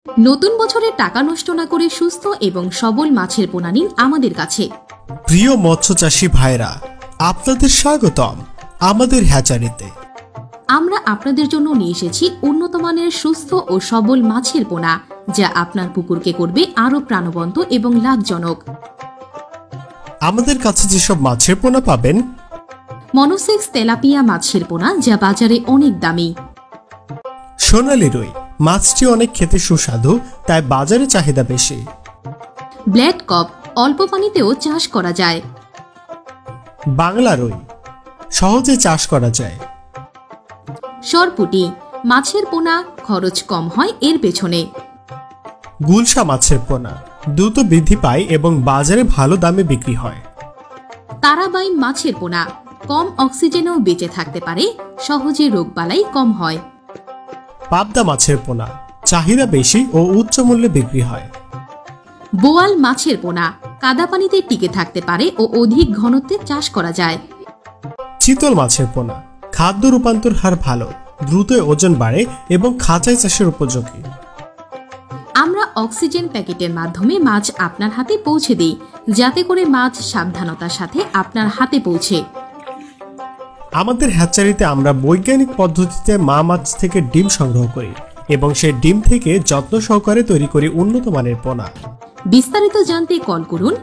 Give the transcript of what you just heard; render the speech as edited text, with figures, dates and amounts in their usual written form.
নতুন বছরে টাকা নষ্ট না করে সুস্থ এবং সবল মাছের পোনা নিন আমাদের কাছে। প্রিয় মৎস্যচাষী ভাইরা, আপনাদের স্বাগতম আমাদের হ্যাচারিতে। আমরা আপনাদের জন্য নিয়ে এসেছি উন্নত মানের সুস্থ ও সবল মাছের পোনা, যা আপনার পুকুরকে করবে আরো প্রাণবন্ত এবং লাভজনক। আমাদের কাছে যেসব মাছের পোনা পাবেন: মনোসেক্স তেলাপিয়া মাছের পোনা, যা বাজারে অনেক দামি। সোনালী রুই মাছটি অনেক খেতে সুস্বাদু, তাই বাজারে চাহিদা বেশি। ব্ল্যাড কপ অল্প পানিতেও চাষ করা যায়। বাংলা রুই সহজে চাষ করা যায়। সরপুঁটি মাছের পোনা, খরচ কম হয় এর পেছনে। গুলশা মাছের পোনা দ্রুত বৃদ্ধি পায় এবং বাজারে ভালো দামে বিক্রি হয়। তারাবাই মাছের পোনা কম অক্সিজেনেও বেঁচে থাকতে পারে, সহজে রোগবালাই কম হয়। পাবদা মাছের পোনা চাহিদা বেশি ও উচ্চ মূল্যে বিক্রি হয়। বোয়াল মাছের পোনা কাদা পানিতে টিকে থাকতে পারে ও অধিক ঘনত্বে চাষ করা যায়। চিতল মাছের পোনা খাদ্য রূপান্তর হার ভালো, দ্রুত ওজন বাড়ে এবং খাঁচায় চাষের উপযোগী। আমরা অক্সিজেন প্যাকেটের মাধ্যমে মাছ আপনার হাতে পৌঁছে দিই, যাতে করে মাছ সাবধানতার সাথে আপনার হাতে পৌঁছে। আমাদের হ্যাচারিতে আমরা বৈজ্ঞানিক পদ্ধতিতে মা মাছ থেকে ডিম সংগ্রহ করি এবং সেই ডিম থেকে যত্ন সহকারে তৈরি করি উন্নত মানের পোনা। বিস্তারিত জানতে কল করুন